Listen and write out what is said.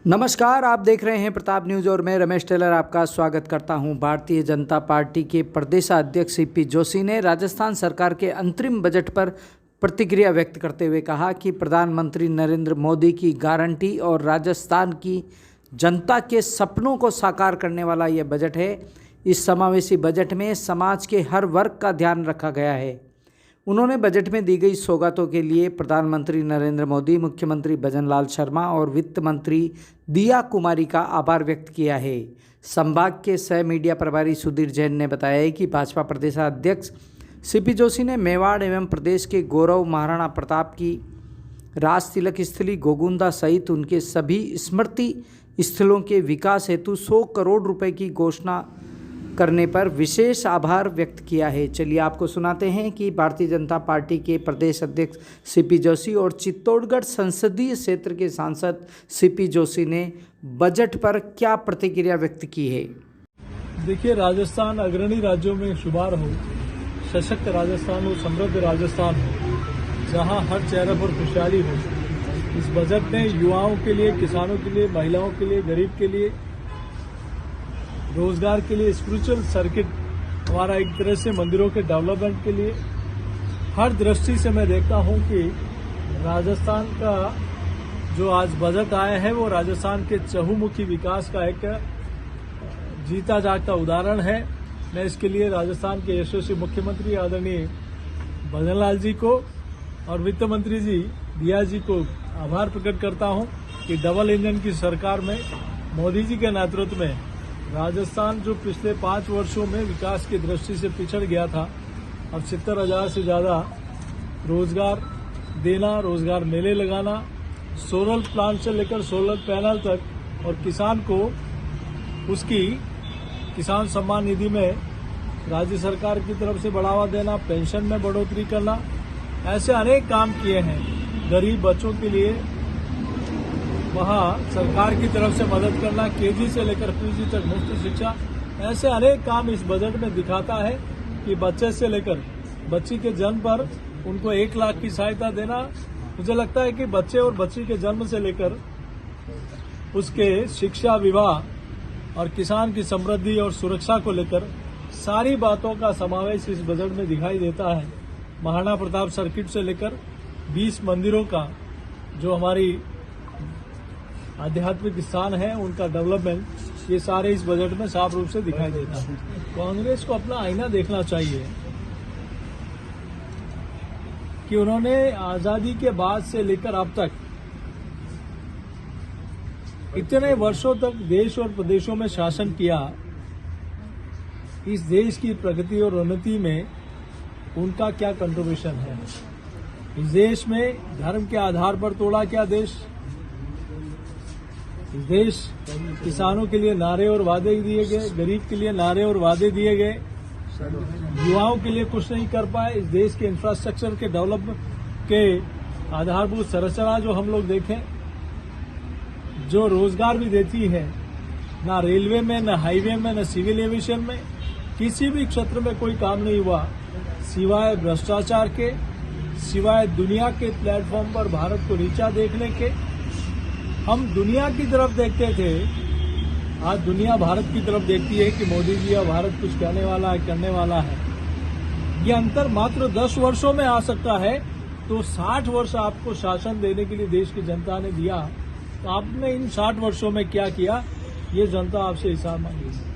नमस्कार, आप देख रहे हैं प्रताप न्यूज़ और मैं रमेश टेलर आपका स्वागत करता हूं। भारतीय जनता पार्टी के प्रदेशाध्यक्ष सीपी जोशी ने राजस्थान सरकार के अंतरिम बजट पर प्रतिक्रिया व्यक्त करते हुए कहा कि प्रधानमंत्री नरेंद्र मोदी की गारंटी और राजस्थान की जनता के सपनों को साकार करने वाला यह बजट है। इस समावेशी बजट में समाज के हर वर्ग का ध्यान रखा गया है। उन्होंने बजट में दी गई सौगातों के लिए प्रधानमंत्री नरेंद्र मोदी, मुख्यमंत्री भजनलाल शर्मा और वित्त मंत्री दिया कुमारी का आभार व्यक्त किया है। संभाग के सह मीडिया प्रभारी सुधीर जैन ने बताया कि भाजपा प्रदेशाध्यक्ष सीपी जोशी ने मेवाड़ एवं प्रदेश के गौरव महाराणा प्रताप की राज तिलक स्थली गोगुंदा सहित उनके सभी स्मृति स्थलों के विकास हेतु 100 करोड़ रुपए की घोषणा करने पर विशेष आभार व्यक्त किया है। चलिए आपको सुनाते हैं कि भारतीय जनता पार्टी के प्रदेश अध्यक्ष सीपी जोशी और चित्तौड़गढ़ संसदीय क्षेत्र के सांसद सीपी जोशी ने बजट पर क्या प्रतिक्रिया व्यक्त की है। देखिए, राजस्थान अग्रणी राज्यों में शुमार हो, सशक्त राजस्थान हो, समृद्ध राजस्थान हो, जहां हर चेहरे पर खुशहाली हो। इस बजट ने युवाओं के लिए, किसानों के लिए, महिलाओं के लिए, गरीब के लिए, रोजगार के लिए, स्पिरिचुअल सर्किट हमारा एक तरह से मंदिरों के डेवलपमेंट के लिए, हर दृष्टि से मैं देखता हूं कि राजस्थान का जो आज बजट आया है वो राजस्थान के चहुमुखी विकास का एक जीता जागता उदाहरण है। मैं इसके लिए राजस्थान के यशस्वी मुख्यमंत्री आदरणीय भजनलाल जी को और वित्त मंत्री जी दिया जी को आभार प्रकट करता हूं कि डबल इंजन की सरकार में मोदी जी के नेतृत्व में राजस्थान जो पिछले 5 वर्षों में विकास की दृष्टि से पिछड़ गया था, अब 70,000 से ज्यादा रोजगार देना, रोजगार मेले लगाना, सोलर प्लांट से लेकर सोलर पैनल तक और किसान को उसकी किसान सम्मान निधि में राज्य सरकार की तरफ से बढ़ावा देना, पेंशन में बढ़ोतरी करना, ऐसे अनेक काम किए हैं। गरीब बच्चों के लिए वहाँ सरकार की तरफ से मदद करना, केजी से लेकर पीजी तक मुफ्त शिक्षा, ऐसे अनेक काम इस बजट में दिखाता है कि बच्चे से लेकर बच्ची के जन्म पर उनको 1 लाख की सहायता देना। मुझे लगता है कि बच्चे और बच्ची के जन्म से लेकर उसके शिक्षा, विवाह और किसान की समृद्धि और सुरक्षा को लेकर सारी बातों का समावेश इस बजट में दिखाई देता है। महाराणा प्रताप सर्किट से लेकर 20 मंदिरों का जो हमारी आध्यात्मिक स्थान है उनका डेवलपमेंट, ये सारे इस बजट में साफ रूप से दिखाई देता है। कांग्रेस को अपना आईना देखना चाहिए कि उन्होंने आजादी के बाद से लेकर अब तक इतने वर्षों तक देश और प्रदेशों में शासन किया। इस देश की प्रगति और उन्नति में उनका क्या कंट्रीब्यूशन है? इस देश में धर्म के आधार पर तोड़ा क्या देश? इस देश किसानों के लिए नारे और वादे दिए गए, गरीब के लिए नारे और वादे दिए गए, युवाओं के लिए कुछ नहीं कर पाए। इस देश के इंफ्रास्ट्रक्चर के डेवलपमेंट के आधारभूत संरचना जो हम लोग देखें, जो रोजगार भी देती है, ना रेलवे में, ना हाईवे में, ना सिविल एविएशन में, किसी भी क्षेत्र में कोई काम नहीं हुआ सिवाय भ्रष्टाचार के, सिवाय दुनिया के प्लेटफॉर्म पर भारत को नीचा देखने के। हम दुनिया की तरफ देखते थे, आज दुनिया भारत की तरफ देखती है कि मोदी जी या भारत कुछ कहने वाला है, करने वाला है। ये अंतर मात्र 10 वर्षों में आ सकता है, तो 60 वर्ष आपको शासन देने के लिए देश की जनता ने दिया, तो आपने इन 60 वर्षों में क्या किया, ये जनता आपसे हिसाब मांगेगी।